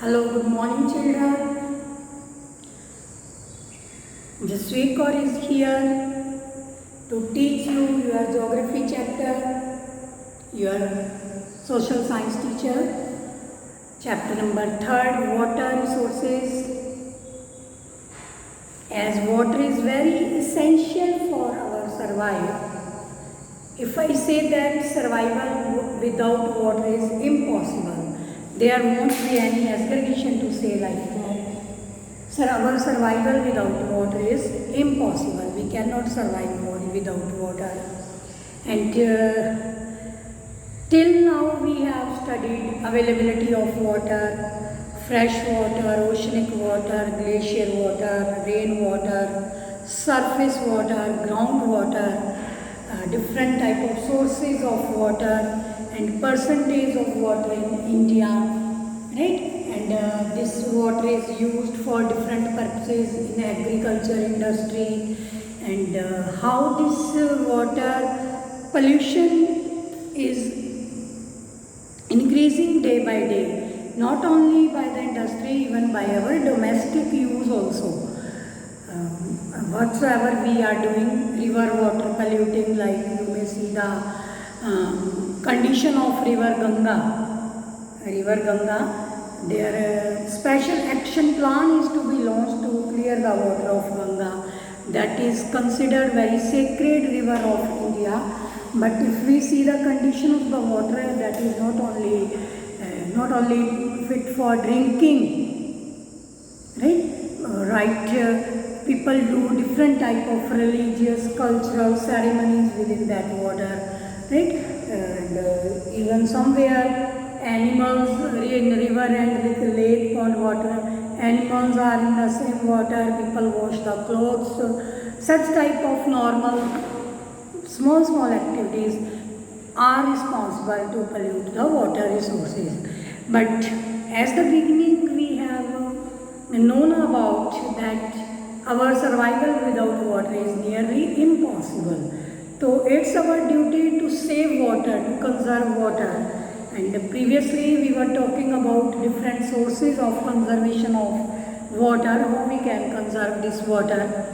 Hello, good morning children. Jasweet Kaur is here to teach you your geography chapter, your social science teacher, chapter number 3, water resources. As water is very essential for our survival. If I say that survival without water is impossible, there won't be any explanation to say like that. Sir, our survival without water is impossible. We cannot survive without water. And till now we have studied availability of water, fresh water, oceanic water, glacier water, rain water, surface water, groundwater, different type of sources of water and percentage of water in India, right? And this water is used for different purposes in agriculture industry, and how this water pollution is increasing day by day, not only by the industry, even by our domestic use also. Whatsoever we are doing, river water polluting, like you may see the condition of river Ganga, their special action plan is to be launched to clear the water of Ganga. That is considered very sacred river of India. But if we see the condition of the water, that is not only fit for drinking, right? People do different type of religious, cultural ceremonies within that water, right? And even somewhere animals in river and with lake pond water, animals are in the same water, people wash the clothes. So such type of normal small activities are responsible to pollute the water resources. But as the beginning we have known about that our survival without water is nearly impossible. So it's our duty to save water, to conserve water. And previously we were talking about different sources of conservation of water, how we can conserve this water,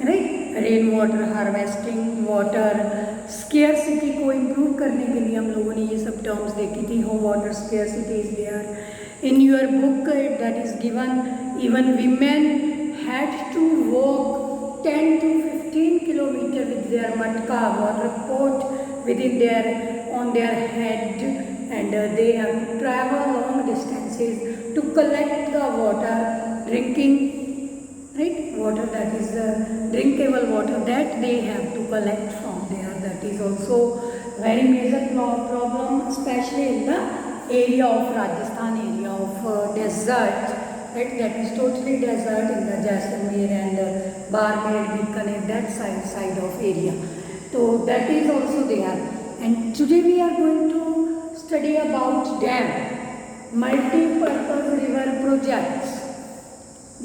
right? Rain water harvesting, water scarcity को improve करने के लिए हम लोगों ने ये सब terms देखी थी. How water scarcity is there in your book, that is given. Even women had to walk 10 to 15 kilometers with their matka, water pot within on their head, and they have to travel long distances to collect the water, drinking, right? Water that is drinkable water that they have to collect from there. That is also very major problem, especially in the area of Rajasthan, area of desert, right? That is totally desert in the Jaisalmer and Barmer, Bikaner, that side of area. So that is also there. And today we are going to study about dam, multi-purpose river projects,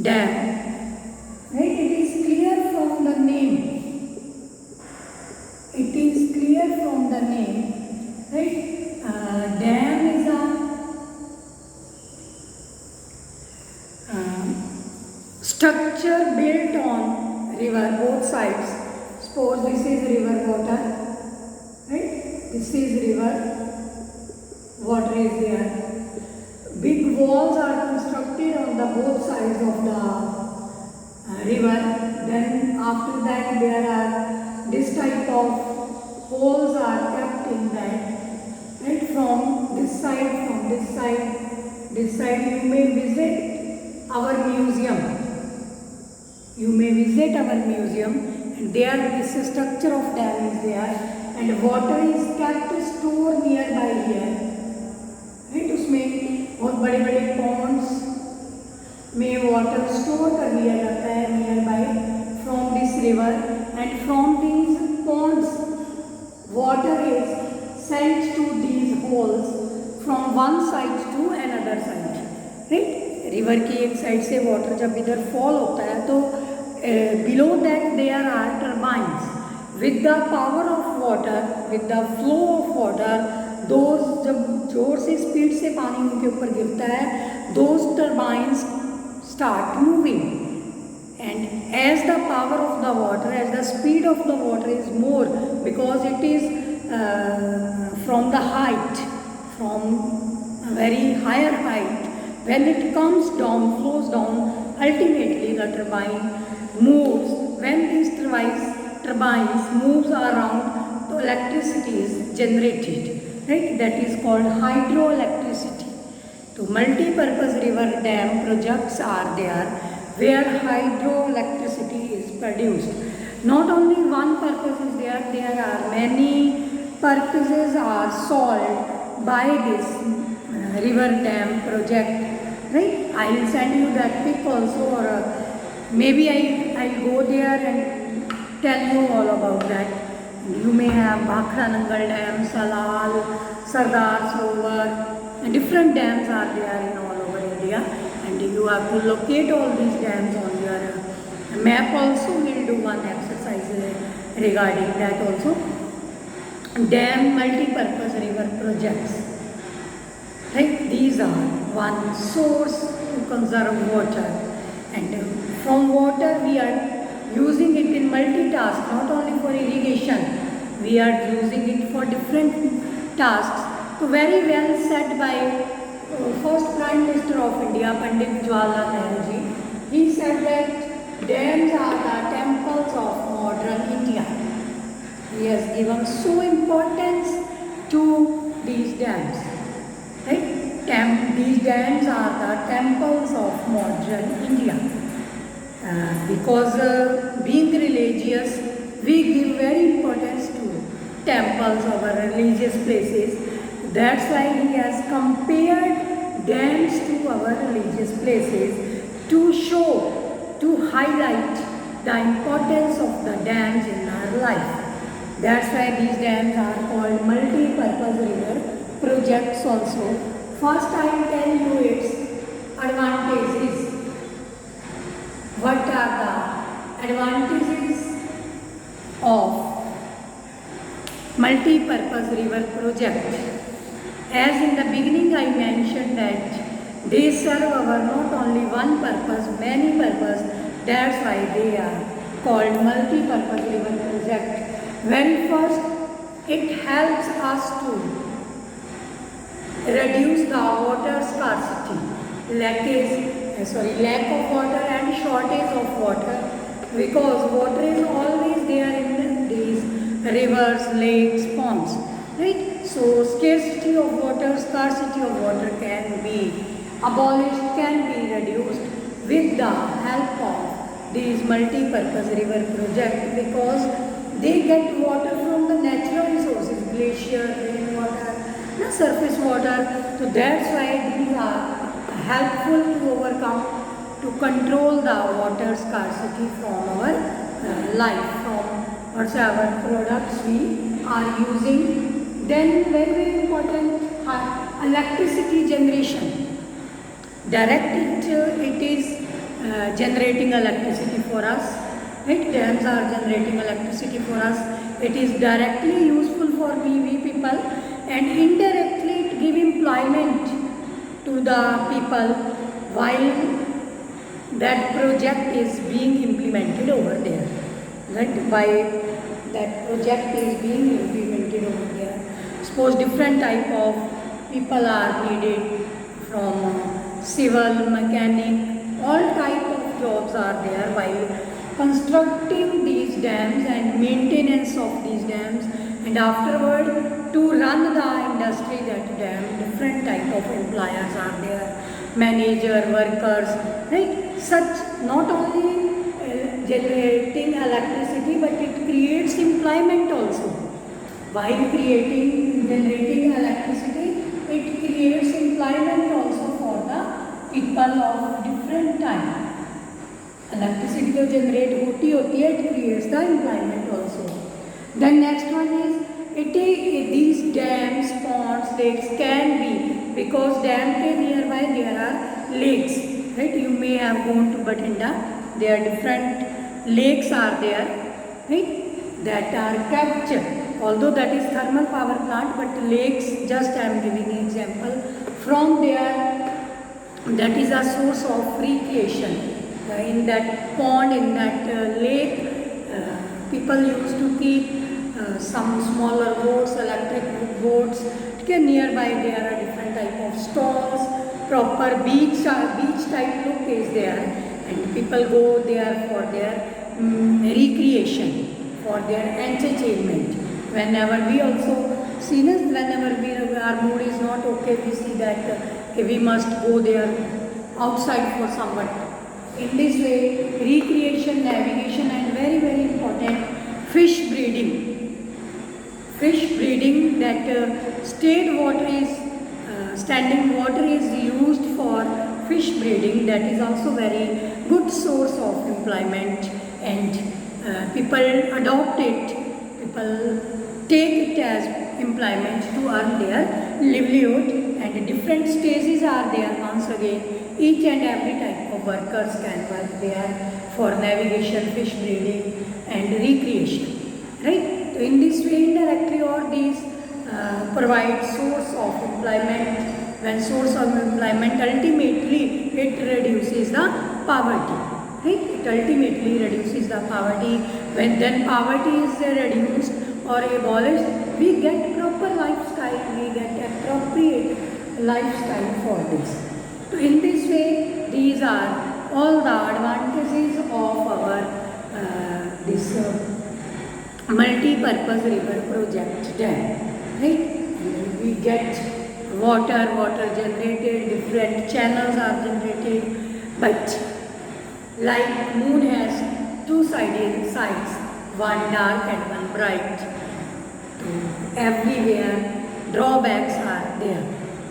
dam. Right? It is clear from the name. It is clear from the name, right? Dam is a structure built on river, both sides. Suppose this is river water, right? This is river, water is there. Big walls are constructed on the both sides of the river. Then after that there are this type of holes are kept in that, right? From this side, this side you may visit our museum. And there this structure of dam is there, and water is kept stored nearby here, right? उसमें बहुत बड़े ponds में water store कर लिया जाता है nearby from this river, and from these ponds water is sent to these holes from one side to another side, right? River की एक साइड से वाटर जब इधर फॉल होता है तो below that there are turbines with the power of water, with the flow of water, those जब जोर से स्पीड से पानी उनके ऊपर गिरता है, those turbines start moving, and as the power of the water, as the speed of the water is more, because it is from the height, from a very higher height, when it comes down, flows down, ultimately the turbine moves. When these turbines moves around, the electricity is generated, right? That is called hydroelectricity. So multi-purpose river dam projects are there where hydroelectricity is produced. Not only one purpose is there, there are many purposes are solved by this river dam project, right? I will send you that pic also, or maybe I'll go there and tell you all about that. You may have Bhakra Nangal Dam, Salal, Sardar Sarovar, and different dams are there in all over India, and you have to locate all these dams on your map also. We'll do one exercise regarding that also. Dam multi-purpose river projects, right? These are one source to conserve water, and from water we are using it in multitask, not only for irrigation, we are using it for different tasks. So very well said by first Prime Minister of India, Pandit Jawaharlal Nehru ji. He said that dams are the temples of modern India. He has given so importance to these dams, right? These dams are the temples of modern India. Because being religious, we give very importance to temples, our religious places. That's why he has compared dams to our religious places to show, to highlight the importance of the dams in our life. That's why these dams are called multi-purpose river projects also. First I will tell you its advantages. What are the advantages of multi-purpose river project? As in the beginning I mentioned that they serve our not only one purpose, many purpose. That's why they are called multi-purpose river project. Very first, it helps us to reduce the water scarcity, lack of water and shortage of water, because water is always there in these rivers, lakes, ponds, right? So scarcity of water, scarcity of water can be abolished, can be reduced with the help of these multi-purpose river project, because they get water from the natural resources, glacier, rainwater, surface water. So that's why these are helpful to overcome, to control the water scarcity from our life, from whatsoever products we are using. Then very, very important, electricity generation. Direct it is generating electricity for us, right? Dams are generating electricity for us. It is directly useful for we people, and indirectly it give employment to the people while that project is being implemented over there, right? By that project is being implemented over there. Suppose different type of people are needed, from civil, mechanic, all type of jobs are there while constructing these dams and maintenance of these dams, and afterward to run the industry that dam. Different type of employers are there, manager, workers, right? Such not only generating electricity, but it creates employment also. While generating electricity, it creates employment also for the people of different time. Electricity to generate होती है, it creates the employment also. Then next one is these dams, ponds, lakes can be, because dam ke nearby there are lakes, right? You may have gone to Bathinda, there are different lakes are there, right? That are captured, although that is thermal power plant, but lakes, just I am giving an example, from there, that is a source of recreation. In that pond, in that lake, people used to keep some smaller boats, electric boats. Okay, nearby there are different type of stalls, proper beach type look is there, and people go there for their recreation, for their entertainment. Whenever we also see this, whenever our mood is not okay, we see that we must go there outside for somewhat. In this way, recreation, navigation, and very, very important, fish breeding. Fish breeding, that standing water is used for fish breeding. That is also very good source of employment, and people adopt it. People take it as employment to earn their livelihood, and different stages are there. Once again, each and every type of workers can work there for navigation, fish breeding, and recreation. Right? So in this way, indirectly, all these provide source of employment. When source of employment, ultimately it reduces the poverty. Right? It ultimately reduces the poverty. When then poverty is reduced or abolished, we get proper lifestyle, we get appropriate lifestyle for this. So in this way, these are all the advantages of our this multi-purpose river project dam. Right? We get water generated, different channels are generated, but like moon has two sides, one dark and one bright. So everywhere drawbacks are there.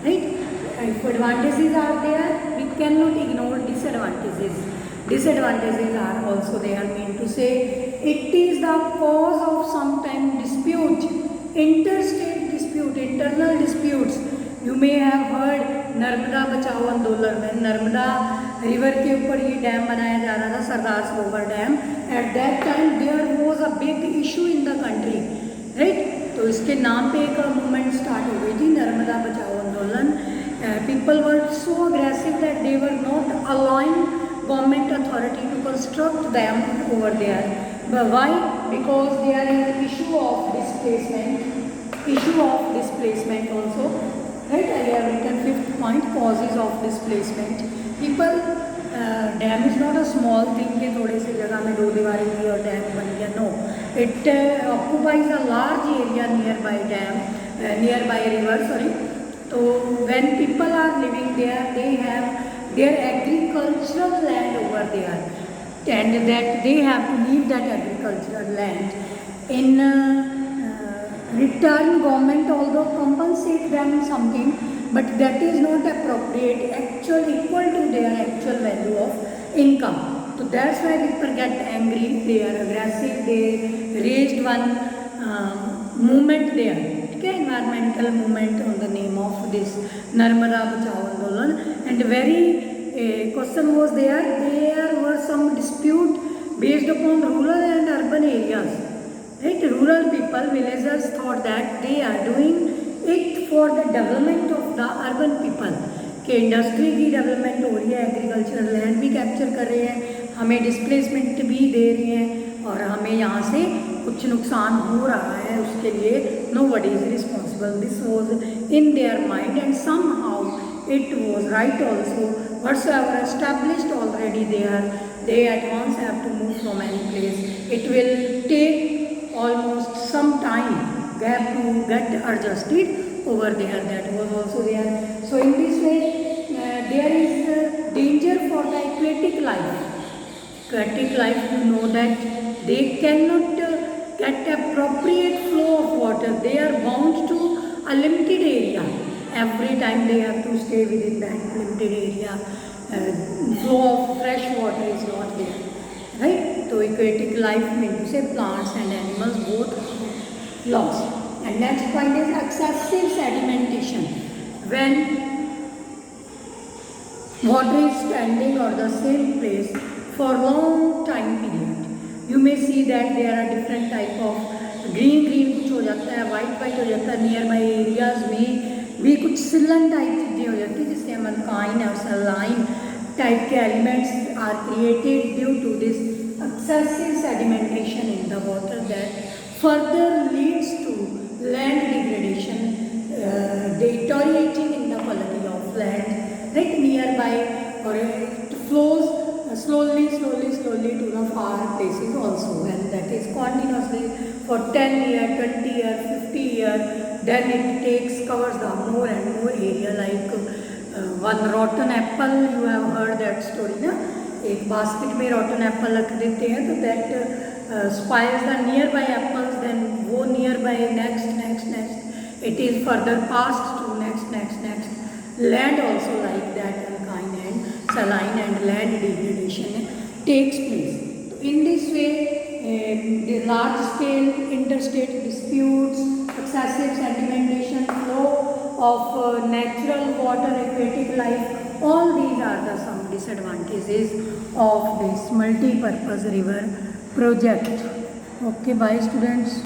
Right? If advantages are there, we cannot ignore disadvantages. Disadvantages are also there, mean to say, it is the cause of sometime dispute, interstate dispute, internal disputes. You may have heard Narmada बचाओ आंदोलन में Narmada river के ऊपर ये dam बनाया जा रहा था, Sardar Sarovar dam. At that time there was a big issue in the country. Right? तो इसके नाम पे एक मूवमेंट स्टार्ट हो गई थी, नर्मदा बचाओ आंदोलन. People were so aggressive that they were not allowing government authority to construct dam over there. But why? Because there is an issue of displacement also. Right? I have written 5th point, causes of displacement. People, dam is not a small thing कि थोड़े से जगह में 2 दीवारें थी और dam बन गया. No, it occupies a large area nearby river. Sorry. So when people are living there, they have their agricultural land over there, and that they have to leave that agricultural land. In return, government although compensate them something, but that is not appropriate, equal to their actual value of income. So that's why people get angry, they are aggressive, they raised one movement there. Environmental movement on the name of this Narmada Bachao Andolan, and very question was there were some dispute based upon rural and urban areas. Right? Rural people, villagers thought that they are doing it for the development of the urban people. कि industry की development हो रही है, agricultural land भी capture कर रहे हैं, हमें डिस्प्लेसमेंट भी दे रहे हैं और हमें यहाँ से कुछ नुकसान हो रहा है, उसके लिए nobody is responsible. This was in their mind, and somehow it was right also. Whatsoever established already there, they at once have to move from any place. It will take almost some time gap to get adjusted over there. That was also there. So in this way, there is danger for the aquatic life. Aquatic life, you know that they cannot get appropriate flow of water. They are bound to a limited area. Every time they have to stay within that limited area. Flow of fresh water is not there. Right? So aquatic life means to say plants and animals both lost. And next point is excessive sedimentation. When water is standing on the same place for long time period, you may see that there are different type of green green कुछ हो जाता है, white white हो जाता है, near by areas में भी कुछ सिलन टाइप चीज़ें हो जाती है, जिससे हम अल्काइन और सलाइन टाइप के elements are created due to this excessive sedimentation in the water that further leads to land degradation, deteriorating in the quality of land right nearby, or it flows slowly to the far places also, and that is continuously for 10 years, 20 years, 50 years. Then it covers the more and more area, like one rotten apple, you have heard that story na, एक basket में rotten apple रख देते हैं तो that spoils the nearby apples, then वो nearby next it is further passed to next land also like that अल्काइन and saline and land degradation takes place. So in this way, the large scale interstate disputes, excessive sedimentation, flow of natural water, aquatic life, all these are the some disadvantages of this multi-purpose river project. Okay, bye students.